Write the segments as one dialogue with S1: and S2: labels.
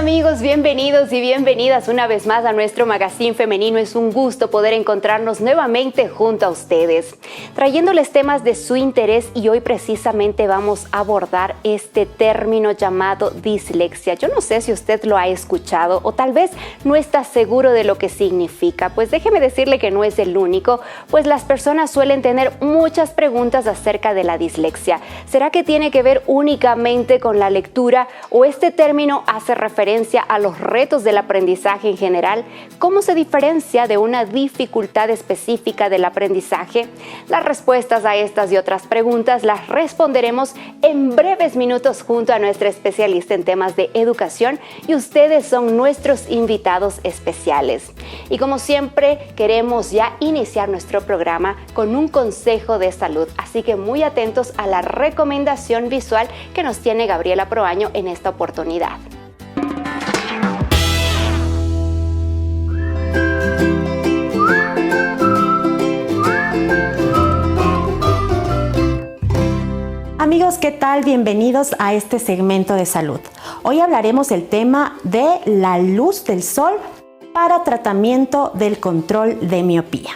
S1: amigos? Bienvenidos y bienvenidas una vez más a nuestro Magazine Femenino. Es un gusto poder encontrarnos nuevamente junto a ustedes, trayéndoles temas de su interés, y hoy precisamente vamos a abordar este término llamado dislexia. Yo no sé si usted lo ha escuchado o tal vez no está seguro de lo que significa. Pues déjeme decirle que no es el único, pues las personas suelen tener muchas preguntas acerca de la dislexia. ¿Será que tiene que ver únicamente con la lectura o este término hace referencia a los retos del aprendizaje en general? ¿Cómo se diferencia de una dificultad específica del aprendizaje? Las respuestas a estas y otras preguntas las responderemos en breves minutos junto a nuestra especialista en temas de educación, y ustedes son nuestros invitados especiales. Y como siempre, queremos ya iniciar nuestro programa con un consejo de salud, así que muy atentos a la recomendación visual que nos tiene Gabriela Proaño en esta oportunidad.
S2: Amigos, ¿qué tal? Bienvenidos a este segmento de salud. Hoy hablaremos del tema de la luz del sol para tratamiento del control de miopía.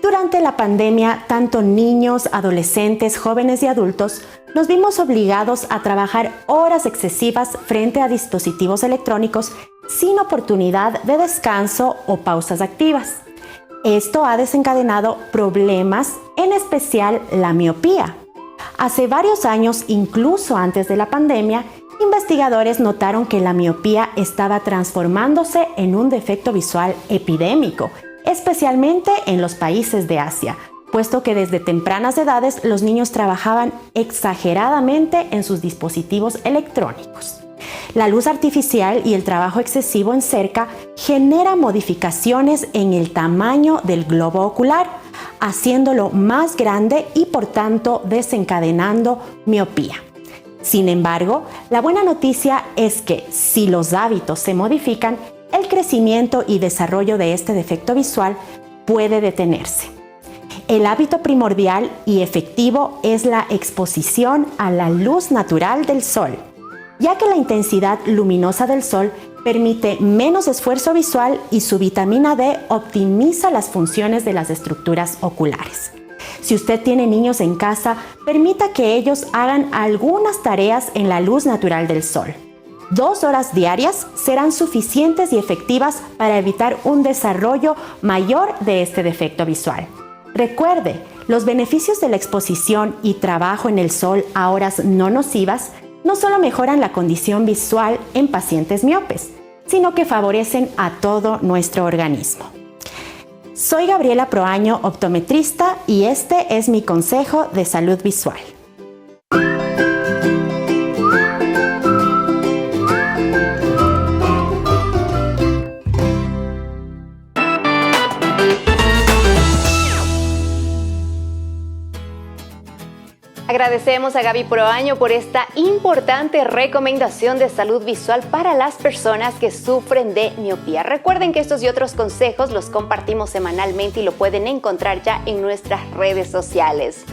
S2: Durante la pandemia, tanto niños, adolescentes, jóvenes y adultos nos vimos obligados a trabajar horas excesivas frente a dispositivos electrónicos sin oportunidad de descanso o pausas activas. Esto ha desencadenado problemas, en especial la miopía. Hace varios años, incluso antes de la pandemia, investigadores notaron que la miopía estaba transformándose en un defecto visual epidémico, especialmente en los países de Asia, puesto que desde tempranas edades los niños trabajaban exageradamente en sus dispositivos electrónicos. La luz artificial y el trabajo excesivo en cerca genera modificaciones en el tamaño del globo ocular, haciéndolo más grande y por tanto desencadenando miopía. Sin embargo, la buena noticia es que si los hábitos se modifican, el crecimiento y desarrollo de este defecto visual puede detenerse. El hábito primordial y efectivo es la exposición a la luz natural del sol, ya que la intensidad luminosa del sol permite menos esfuerzo visual y su vitamina D optimiza las funciones de las estructuras oculares. Si usted tiene niños en casa, permita que ellos hagan algunas tareas en la luz natural del sol. 2 horas diarias serán suficientes y efectivas para evitar un desarrollo mayor de este defecto visual. Recuerde, los beneficios de la exposición y trabajo en el sol a horas no nocivas no solo mejoran la condición visual en pacientes miopes, sino que favorecen a todo nuestro organismo. Soy Gabriela Proaño, optometrista, y este es mi consejo de salud visual.
S1: Agradecemos a Gaby Proaño por esta importante recomendación de salud visual para las personas que sufren de miopía. Recuerden que estos y otros consejos los compartimos semanalmente y lo pueden encontrar ya en nuestras redes sociales.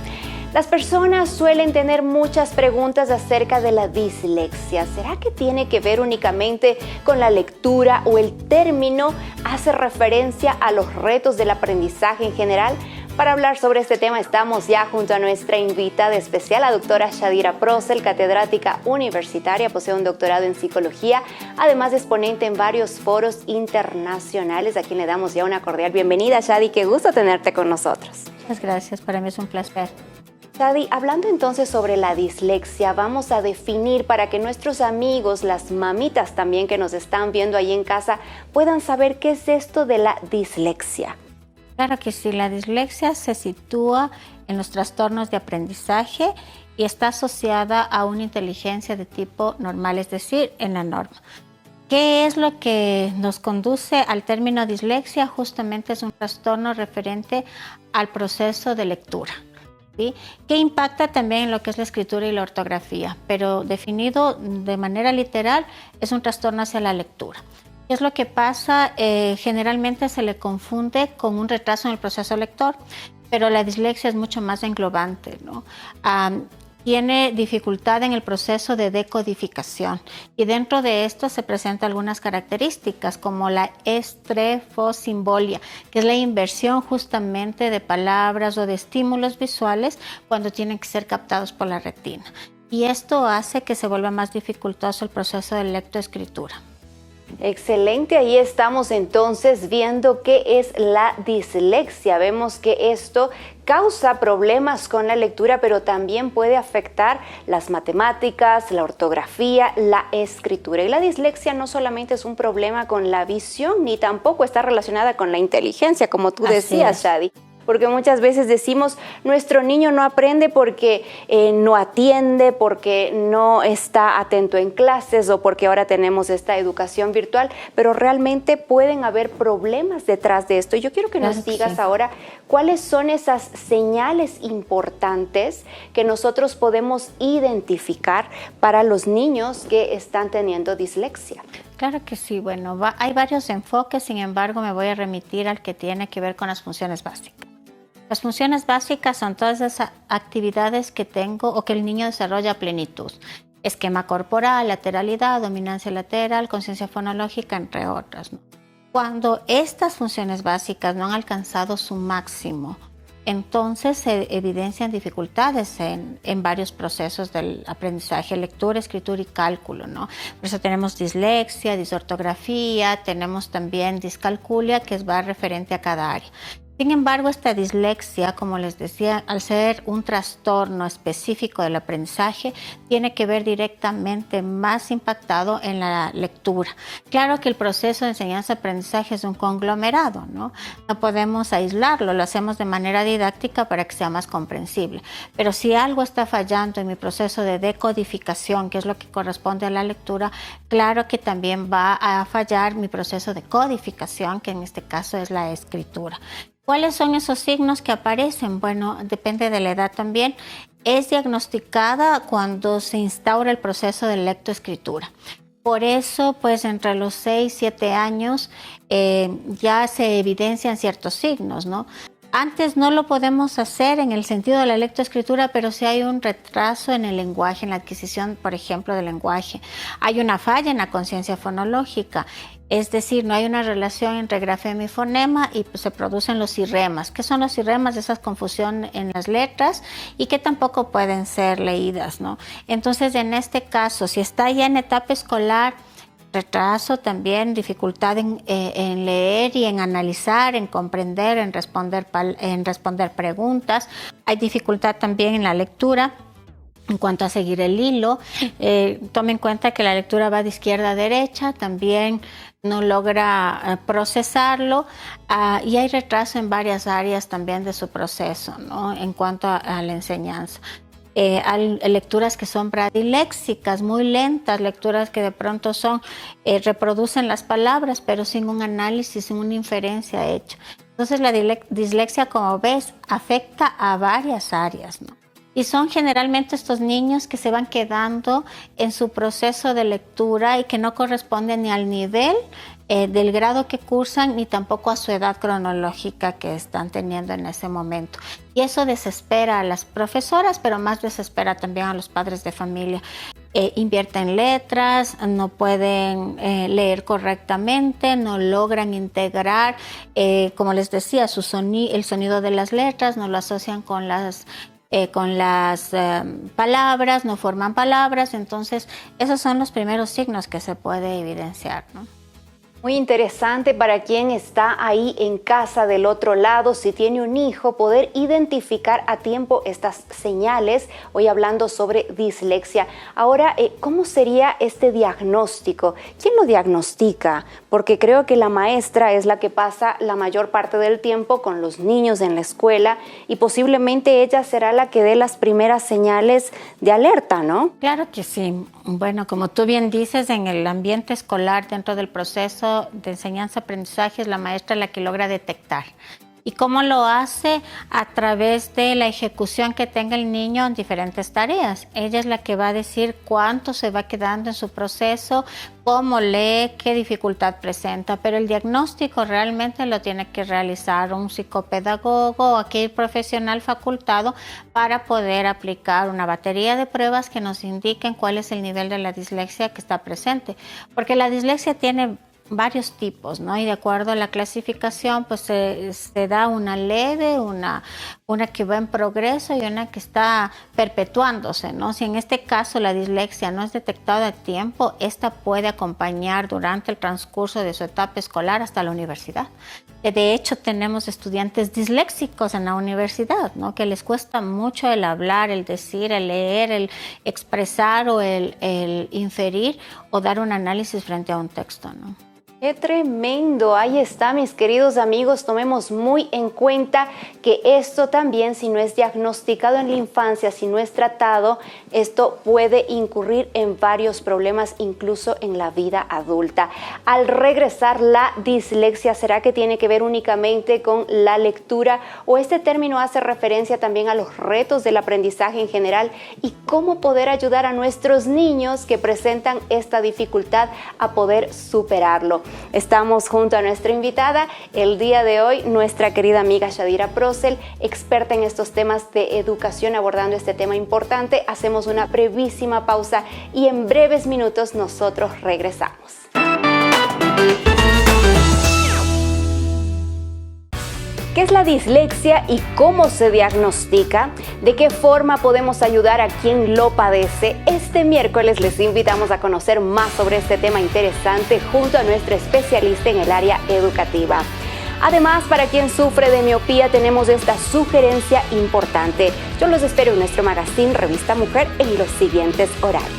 S1: Las personas suelen tener muchas preguntas acerca de la dislexia. ¿Será que tiene que ver únicamente con la lectura o el término hace referencia a los retos del aprendizaje en general? Para hablar sobre este tema estamos ya junto a nuestra invitada especial, la doctora Shadira Procel, catedrática universitaria, posee un doctorado en psicología, además es ponente en varios foros internacionales, a quien le damos ya una cordial bienvenida. Shadi, qué gusto tenerte con nosotros.
S3: Muchas gracias, para mí es un placer.
S1: Shadi, hablando entonces sobre la dislexia, vamos a definir para que nuestros amigos, las mamitas también que nos están viendo ahí en casa, puedan saber qué es esto de la dislexia.
S3: Claro que sí, la dislexia se sitúa en los trastornos de aprendizaje y está asociada a una inteligencia de tipo normal, es decir, en la norma. ¿Qué es lo que nos conduce al término dislexia? Justamente es un trastorno referente al proceso de lectura, ¿sí? Que impacta también en lo que es la escritura y la ortografía, pero definido de manera literal es un trastorno hacia la lectura. ¿Qué es lo que pasa? Generalmente se le confunde con un retraso en el proceso lector, pero la dislexia es mucho más englobante, ¿no? tiene dificultad en el proceso de decodificación y dentro de esto se presentan algunas características como la estrefosimbolia, que es la inversión justamente de palabras o de estímulos visuales cuando tienen que ser captados por la retina. Y esto hace que se vuelva más dificultoso el proceso de lectoescritura.
S1: Excelente, ahí estamos entonces viendo qué es la dislexia. Vemos que esto causa problemas con la lectura, pero también puede afectar las matemáticas, la ortografía, la escritura. Y la dislexia no solamente es un problema con la visión, ni tampoco está relacionada con la inteligencia, como tú decías, Shadi. Porque muchas veces decimos, nuestro niño no aprende porque no atiende, porque no está atento en clases o porque ahora tenemos esta educación virtual, pero realmente pueden haber problemas detrás de esto. Yo quiero que nos digas ahora cuáles son esas señales importantes que nosotros podemos identificar para los niños que están teniendo dislexia.
S3: Claro que sí, bueno, hay varios enfoques, sin embargo me voy a remitir al que tiene que ver con las funciones básicas. Las funciones básicas son todas esas actividades que tengo o que el niño desarrolla a plenitud. Esquema corporal, lateralidad, dominancia lateral, conciencia fonológica, entre otras, ¿no? Cuando estas funciones básicas no han alcanzado su máximo, entonces se evidencian dificultades en varios procesos del aprendizaje, lectura, escritura y cálculo, ¿no? Por eso tenemos dislexia, disortografía, tenemos también discalculia, que va referente a cada área. Sin embargo, esta dislexia, como les decía, al ser un trastorno específico del aprendizaje, tiene que ver directamente más impactado en la lectura. Claro que el proceso de enseñanza-aprendizaje es un conglomerado, ¿no? No podemos aislarlo, lo hacemos de manera didáctica para que sea más comprensible. Pero si algo está fallando en mi proceso de decodificación, que es lo que corresponde a la lectura, claro que también va a fallar mi proceso de codificación, que en este caso es la escritura. ¿Cuáles son esos signos que aparecen? Bueno, depende de la edad también. Es diagnosticada cuando se instaura el proceso de lectoescritura. Por eso, pues entre los 6 y 7 años ya se evidencian ciertos signos, ¿no? Antes no lo podemos hacer en el sentido de la lectoescritura, pero sí hay un retraso en el lenguaje, en la adquisición, por ejemplo, del lenguaje. Hay una falla en la conciencia fonológica. Es decir, no hay una relación entre grafema y fonema y pues, se producen los irremas. ¿Qué son los irremas? Esa confusión en las letras y que tampoco pueden ser leídas, ¿no? Entonces, en este caso, si está ya en etapa escolar, retraso también, dificultad en leer y en analizar, en comprender, en responder preguntas. Hay dificultad también en la lectura. En cuanto a seguir el hilo, tome en cuenta que la lectura va de izquierda a derecha, también no logra procesarlo y hay retraso en varias áreas también de su proceso, ¿no? En cuanto a la enseñanza. Hay lecturas que son bradiléxicas, muy lentas, lecturas que de pronto reproducen las palabras, pero sin un análisis, sin una inferencia hecha. Entonces la dislexia, como ves, afecta a varias áreas, ¿no? Y son generalmente estos niños que se van quedando en su proceso de lectura y que no corresponden ni al nivel del grado que cursan ni tampoco a su edad cronológica que están teniendo en ese momento. Y eso desespera a las profesoras, pero más desespera también a los padres de familia. Invierten letras, no pueden leer correctamente, no logran integrar, como les decía, el sonido de las letras, no lo asocian con las palabras, no forman palabras. Entonces esos son los primeros signos que se puede evidenciar, ¿no?
S1: Muy interesante para quien está ahí en casa del otro lado, si tiene un hijo, poder identificar a tiempo estas señales. Hoy hablando sobre dislexia. Ahora, ¿cómo sería este diagnóstico? ¿Quién lo diagnostica? Porque creo que la maestra es la que pasa la mayor parte del tiempo con los niños en la escuela y posiblemente ella será la que dé las primeras señales de alerta, ¿no?
S3: Claro que sí. Bueno, como tú bien dices, en el ambiente escolar, dentro del proceso de enseñanza-aprendizaje, es la maestra la que logra detectar. ¿Y cómo lo hace? A través de la ejecución que tenga el niño en diferentes tareas. Ella es la que va a decir cuánto se va quedando en su proceso, cómo lee, qué dificultad presenta, pero el diagnóstico realmente lo tiene que realizar un psicopedagogo o aquel profesional facultado para poder aplicar una batería de pruebas que nos indiquen cuál es el nivel de la dislexia que está presente, porque la dislexia tiene varios tipos, ¿no? Y de acuerdo a la clasificación, pues se da una leve, una que va en progreso y una que está perpetuándose, ¿no? Si en este caso la dislexia no es detectada a tiempo, esta puede acompañar durante el transcurso de su etapa escolar hasta la universidad. De hecho, tenemos estudiantes disléxicos en la universidad, ¿no? Que les cuesta mucho el hablar, el decir, el leer, el expresar o el inferir o dar un análisis frente a un texto, ¿no?
S1: ¡Qué tremendo! Ahí está, mis queridos amigos. Tomemos muy en cuenta que esto también, si no es diagnosticado en la infancia, si no es tratado, esto puede incurrir en varios problemas, incluso en la vida adulta. Al regresar, la dislexia, ¿será que tiene que ver únicamente con la lectura? ¿O este término hace referencia también a los retos del aprendizaje en general? ¿Y cómo poder ayudar a nuestros niños que presentan esta dificultad a poder superarlo? Estamos junto a nuestra invitada el día de hoy, nuestra querida amiga Shadira Procel, experta en estos temas de educación, abordando este tema importante. Hacemos una brevísima pausa y en breves minutos nosotros regresamos. ¿Qué es la dislexia y cómo se diagnostica? ¿De qué forma podemos ayudar a quien lo padece? Este miércoles les invitamos a conocer más sobre este tema interesante junto a nuestra especialista en el área educativa. Además, para quien sufre de miopía tenemos esta sugerencia importante. Yo los espero en nuestro magazine Revista Mujer en los siguientes horarios.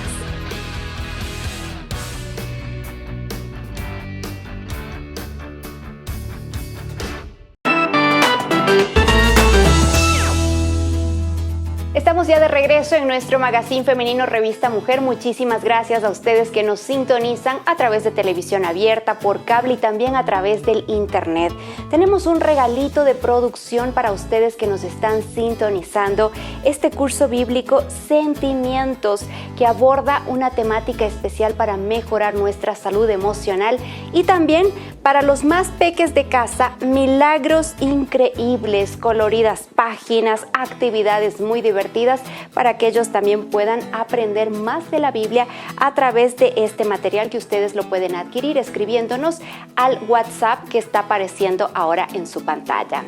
S1: Estamos ya de regreso en nuestro magazine femenino Revista Mujer. Muchísimas gracias a ustedes que nos sintonizan a través de televisión abierta, por cable y también a través del internet. Tenemos un regalito de producción para ustedes que nos están sintonizando. Este curso bíblico Sentimientos, que aborda una temática especial para mejorar nuestra salud emocional, y también para los más peques de casa, milagros increíbles, coloridas páginas, actividades muy divertidas para que ellos también puedan aprender más de la Biblia a través de este material, que ustedes lo pueden adquirir escribiéndonos al WhatsApp que está apareciendo ahora en su pantalla.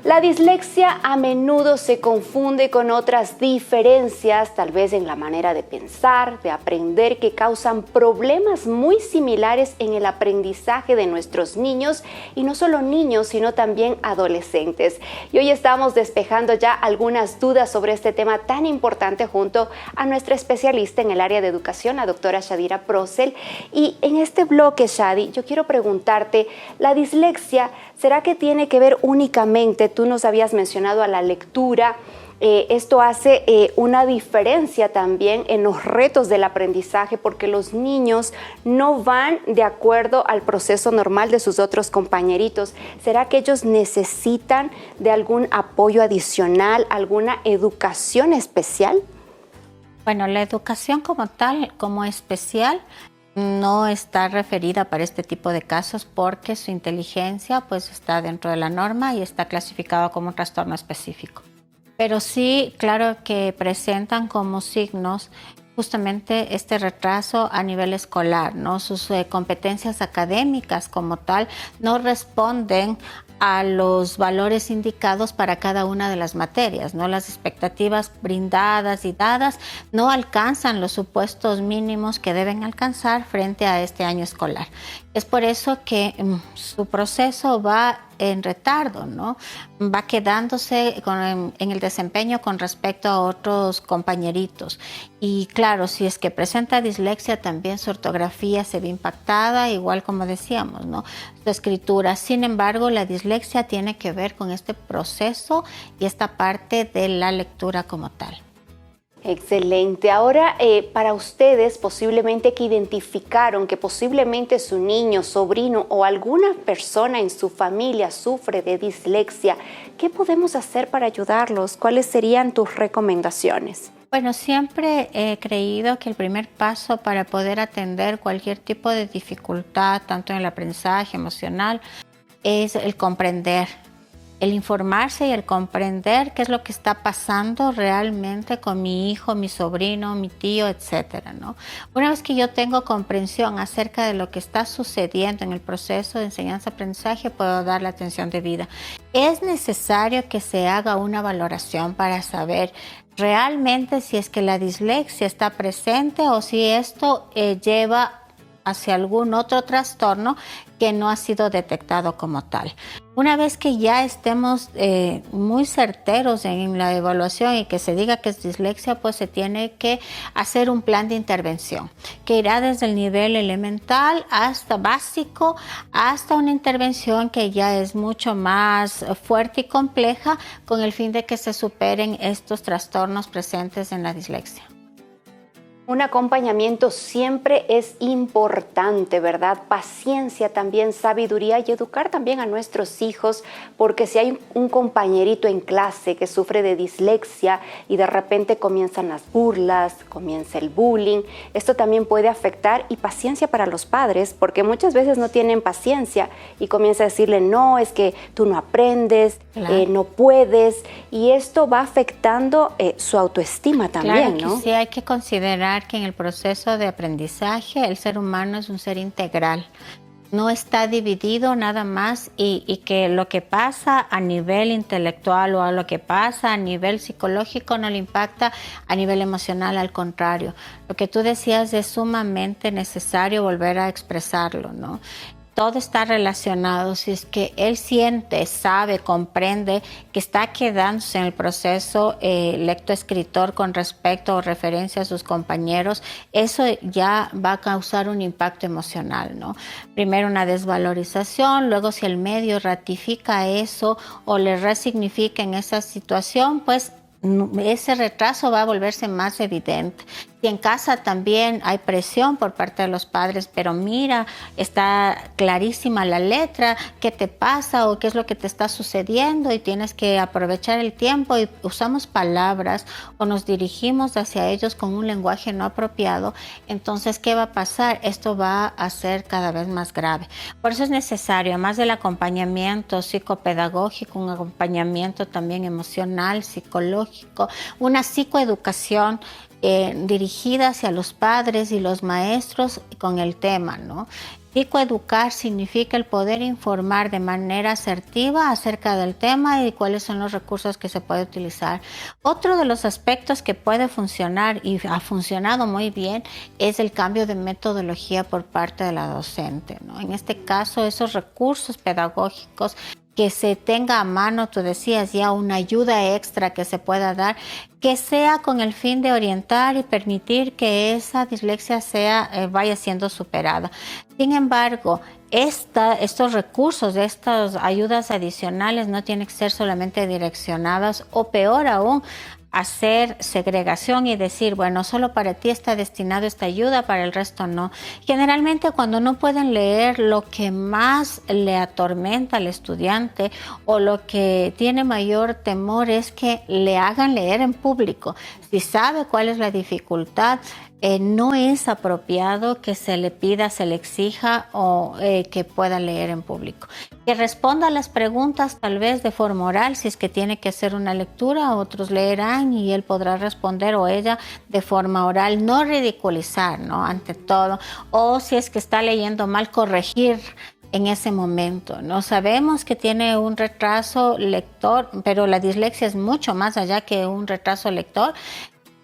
S1: La dislexia a menudo se confunde con otras diferencias, tal vez en la manera de pensar, de aprender, que causan problemas muy similares en el aprendizaje de nuestros niños, y no solo niños, sino también adolescentes. Y hoy estamos despejando ya algunas dudas sobre este tema tan importante junto a nuestra especialista en el área de educación, la doctora Shadira Procel. Y en este bloque, Shadi, yo quiero preguntarte, ¿la dislexia será que tiene que ver únicamente, tú nos habías mencionado, a la lectura? Esto hace una diferencia también en los retos del aprendizaje, porque los niños no van de acuerdo al proceso normal de sus otros compañeritos. ¿Será que ellos necesitan de algún apoyo adicional, alguna educación especial?
S3: Bueno, la educación como tal, como especial, no está referida para este tipo de casos, porque su inteligencia pues está dentro de la norma y está clasificada como un trastorno específico. Pero sí, claro que presentan como signos justamente este retraso a nivel escolar, ¿no? Sus competencias académicas como tal no responden a los valores indicados para cada una de las materias, ¿no? Las expectativas brindadas y dadas no alcanzan los supuestos mínimos que deben alcanzar frente a este año escolar. Es por eso que su proceso va en retardo, ¿no? Va quedándose en el desempeño con respecto a otros compañeritos. Y claro, si es que presenta dislexia, también su ortografía se ve impactada, igual como decíamos, ¿no? Su escritura. Sin embargo, la dislexia tiene que ver con este proceso y esta parte de la lectura como tal.
S1: Excelente. Ahora, para ustedes, posiblemente que identificaron que posiblemente su niño, sobrino o alguna persona en su familia sufre de dislexia, ¿qué podemos hacer para ayudarlos? ¿Cuáles serían tus recomendaciones?
S3: Bueno, siempre he creído que el primer paso para poder atender cualquier tipo de dificultad, tanto en el aprendizaje emocional, es el comprender. El informarse y el comprender qué es lo que está pasando realmente con mi hijo, mi sobrino, mi tío, etcétera, ¿no? Una vez que yo tengo comprensión acerca de lo que está sucediendo en el proceso de enseñanza-aprendizaje, puedo dar la atención debida. Es necesario que se haga una valoración para saber realmente si es que la dislexia está presente o si esto lleva hacia algún otro trastorno que no ha sido detectado como tal. Una vez que ya estemos muy certeros en la evaluación y que se diga que es dislexia, pues se tiene que hacer un plan de intervención que irá desde el nivel elemental hasta básico, hasta una intervención que ya es mucho más fuerte y compleja con el fin de que se superen estos trastornos presentes en la dislexia.
S1: Un acompañamiento siempre es importante, ¿verdad? Paciencia también, sabiduría y educar también a nuestros hijos, porque si hay un compañerito en clase que sufre de dislexia y de repente comienzan las burlas, comienza el bullying, esto también puede afectar, y paciencia para los padres, porque muchas veces no tienen paciencia y comienza a decirle, no, es que tú no aprendes, claro, no puedes, y esto va afectando su autoestima también,
S3: claro, ¿no? Sí, hay que considerar que en el proceso de aprendizaje el ser humano es un ser integral, no está dividido nada más, y que lo que pasa a nivel intelectual o a lo que pasa a nivel psicológico no le impacta a nivel emocional, al contrario. Lo que tú decías es sumamente necesario volver a expresarlo, ¿no? Todo está relacionado. Si es que él siente, sabe, comprende que está quedándose en el proceso lectoescritor con respecto o referencia a sus compañeros, eso ya va a causar un impacto emocional, ¿no? Primero una desvalorización, luego si el medio ratifica eso o le resignifica en esa situación, pues ese retraso va a volverse más evidente. Si en casa también hay presión por parte de los padres, pero mira, está clarísima la letra, ¿qué te pasa o qué es lo que te está sucediendo? Y tienes que aprovechar el tiempo, y usamos palabras o nos dirigimos hacia ellos con un lenguaje no apropiado, entonces, ¿qué va a pasar? Esto va a ser cada vez más grave. Por eso es necesario, además del acompañamiento psicopedagógico, un acompañamiento también emocional, psicológico, una psicoeducación dirigida hacia los padres y los maestros con el tema, ¿no? Psicoeducar significa el poder informar de manera asertiva acerca del tema y cuáles son los recursos que se puede utilizar. Otro de los aspectos que puede funcionar y ha funcionado muy bien es el cambio de metodología por parte de la docente, ¿no? En este caso, esos recursos pedagógicos que se tenga a mano, tú decías ya, una ayuda extra que se pueda dar, que sea con el fin de orientar y permitir que esa dislexia vaya siendo superada. Sin embargo, estos recursos, estas ayudas adicionales no tienen que ser solamente direccionadas, o peor aún, hacer segregación y decir, bueno, solo para ti está destinado esta ayuda, para el resto no. Generalmente cuando no pueden leer, lo que más le atormenta al estudiante o lo que tiene mayor temor es que le hagan leer en público. Si sabe cuál es la dificultad, no es apropiado que se le pida, se le exija o que pueda leer en público. Que responda a las preguntas tal vez de forma oral, si es que tiene que hacer una lectura, otros leerán y él podrá responder o ella de forma oral, no ridiculizar, ¿no? Ante todo, o si es que está leyendo mal, corregir en ese momento, ¿no? Sabemos que tiene un retraso lector, pero la dislexia es mucho más allá que un retraso lector.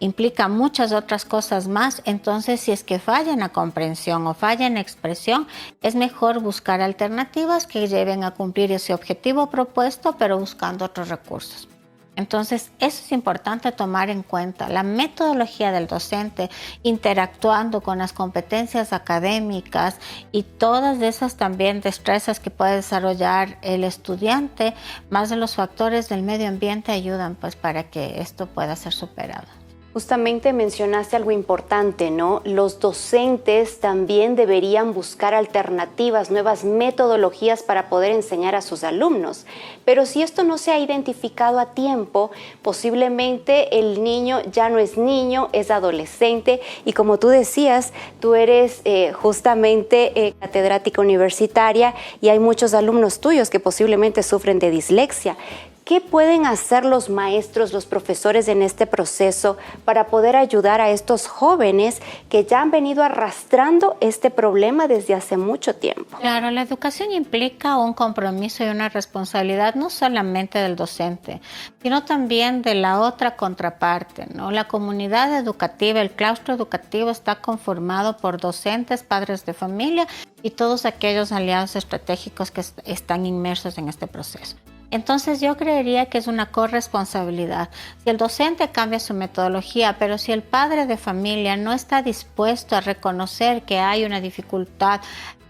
S3: Implica muchas otras cosas más, entonces si es que falla en la comprensión o falla en la expresión, es mejor buscar alternativas que lleven a cumplir ese objetivo propuesto, pero buscando otros recursos. Entonces, eso es importante tomar en cuenta. La metodología del docente, interactuando con las competencias académicas y todas esas también destrezas que puede desarrollar el estudiante, más de los factores del medio ambiente ayudan pues para que esto pueda ser superado.
S1: Justamente mencionaste algo importante, ¿no? Los docentes también deberían buscar alternativas, nuevas metodologías para poder enseñar a sus alumnos. Pero si esto no se ha identificado a tiempo, posiblemente el niño ya no es niño, es adolescente. Y como tú decías, tú eres justamente catedrática universitaria y hay muchos alumnos tuyos que posiblemente sufren de dislexia. ¿Qué pueden hacer los maestros, los profesores en este proceso para poder ayudar a estos jóvenes que ya han venido arrastrando este problema desde hace mucho tiempo?
S3: Claro, la educación implica un compromiso y una responsabilidad no solamente del docente, sino también de la otra contraparte, ¿no? La comunidad educativa, el claustro educativo está conformado por docentes, padres de familia y todos aquellos aliados estratégicos que están inmersos en este proceso. Entonces yo creería que es una corresponsabilidad. Si el docente cambia su metodología, pero si el padre de familia no está dispuesto a reconocer que hay una dificultad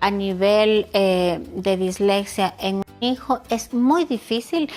S3: a nivel de dislexia en un hijo, es muy difícil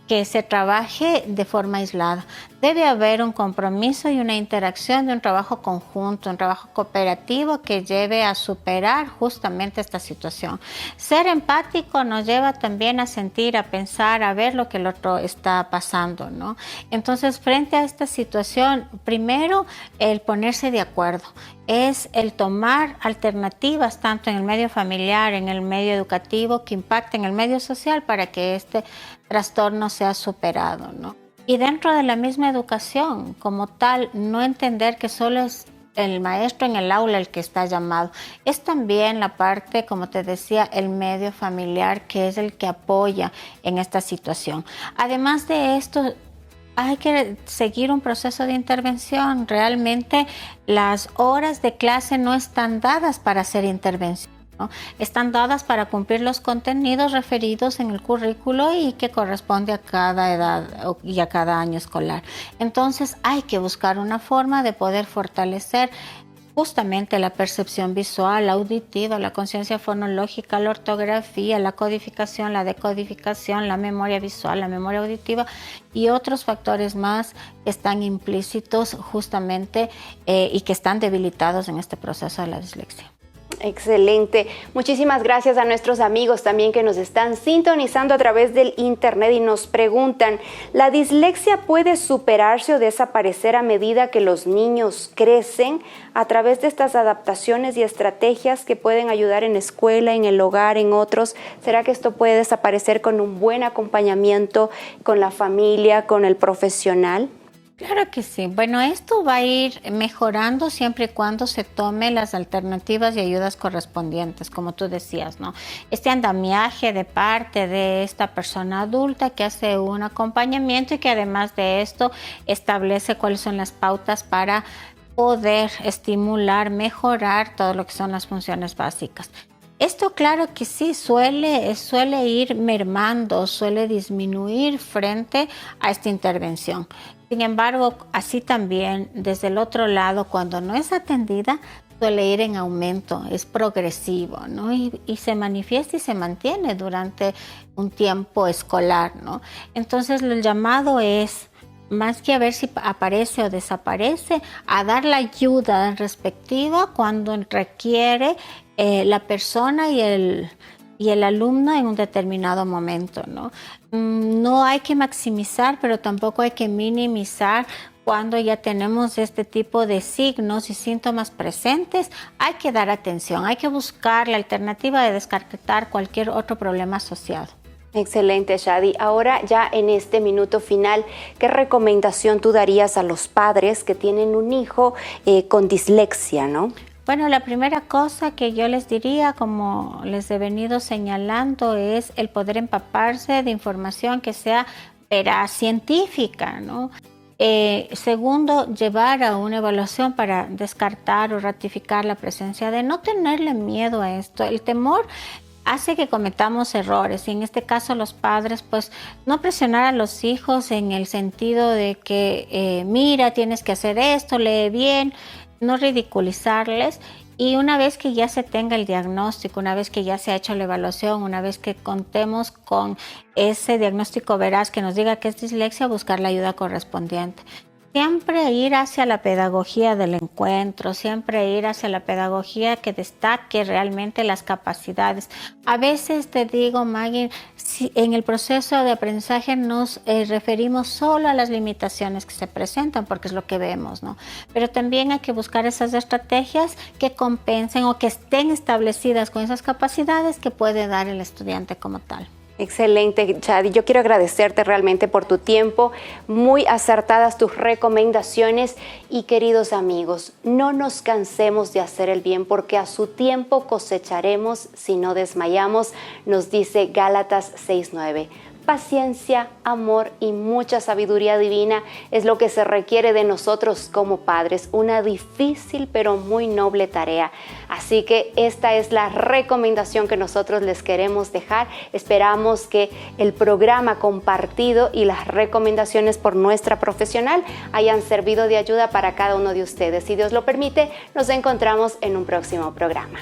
S3: que se trabaje de forma aislada. Debe haber un compromiso y una interacción de un trabajo conjunto, un trabajo cooperativo que lleve a superar justamente esta situación. Ser empático nos lleva también a sentir, a pensar, a ver lo que el otro está pasando, ¿no? Entonces, frente a esta situación, primero el ponerse de acuerdo. Es el tomar alternativas tanto en el medio familiar, en el medio educativo, que impacten el medio social para que este trastorno sea superado, ¿no? Y dentro de la misma educación, como tal, no entender que solo es el maestro en el aula el que está llamado. Es también la parte, como te decía, el medio familiar, que es el que apoya en esta situación. Además de esto, hay que seguir un proceso de intervención. Realmente las horas de clase no están dadas para hacer intervención, ¿no? Están dadas para cumplir los contenidos referidos en el currículo y que corresponde a cada edad y a cada año escolar. Entonces hay que buscar una forma de poder fortalecer justamente la percepción visual, la auditiva, la conciencia fonológica, la ortografía, la codificación, la decodificación, la memoria visual, la memoria auditiva y otros factores más que están implícitos justamente y que están debilitados en este proceso de la dislexia.
S1: Excelente. Muchísimas gracias a nuestros amigos también que nos están sintonizando a través del internet y nos preguntan, ¿la dislexia puede superarse o desaparecer a medida que los niños crecen a través de estas adaptaciones y estrategias que pueden ayudar en escuela, en el hogar, en otros? ¿Será que esto puede desaparecer con un buen acompañamiento con la familia, con el profesional?
S3: Claro que sí. Bueno, esto va a ir mejorando siempre y cuando se tome las alternativas y ayudas correspondientes, como tú decías, ¿no? Este andamiaje de parte de esta persona adulta que hace un acompañamiento y que además de esto establece cuáles son las pautas para poder estimular, mejorar todo lo que son las funciones básicas. Esto claro que sí, suele ir mermando, suele disminuir frente a esta intervención. Sin embargo, así también, desde el otro lado, cuando no es atendida, suele ir en aumento, es progresivo, ¿no? Y se manifiesta y se mantiene durante un tiempo escolar, ¿no? Entonces, el llamado es, más que a ver si aparece o desaparece, a dar la ayuda respectiva cuando requiere la persona y el alumno en un determinado momento, ¿no? No hay que maximizar, pero tampoco hay que minimizar cuando ya tenemos este tipo de signos y síntomas presentes. Hay que dar atención, hay que buscar la alternativa de descartar cualquier otro problema asociado.
S1: Excelente, Shadi. Ahora ya en este minuto final, ¿qué recomendación tú darías a los padres que tienen un hijo con dislexia, ¿no?
S3: Bueno, la primera cosa que yo les diría, como les he venido señalando, es el poder empaparse de información que sea veraz, científica, ¿no? Segundo, llevar a una evaluación para descartar o ratificar la presencia de no tenerle miedo a esto. El temor hace que cometamos errores y en este caso los padres, pues no presionar a los hijos en el sentido de que mira, tienes que hacer esto, lee bien, no ridiculizarles. Y una vez que ya se tenga el diagnóstico, una vez que ya se ha hecho la evaluación, una vez que contemos con ese diagnóstico veraz que nos diga que es dislexia, buscar la ayuda correspondiente. Siempre ir hacia la pedagogía del encuentro, siempre ir hacia la pedagogía que destaque realmente las capacidades. A veces te digo, Maggie, si en el proceso de aprendizaje nos referimos solo a las limitaciones que se presentan, porque es lo que vemos, ¿no? Pero también hay que buscar esas estrategias que compensen o que estén establecidas con esas capacidades que puede dar el estudiante como tal.
S1: Excelente, Chadi. Yo quiero agradecerte realmente por tu tiempo, muy acertadas tus recomendaciones y queridos amigos, no nos cansemos de hacer el bien porque a su tiempo cosecharemos si no desmayamos, nos dice Gálatas 6:9. Paciencia, amor y mucha sabiduría divina es lo que se requiere de nosotros como padres, una difícil pero muy noble tarea. Así que esta es la recomendación que nosotros les queremos dejar. Esperamos que el programa compartido y las recomendaciones por nuestra profesional hayan servido de ayuda para cada uno de ustedes. Si Dios lo permite, nos encontramos en un próximo programa.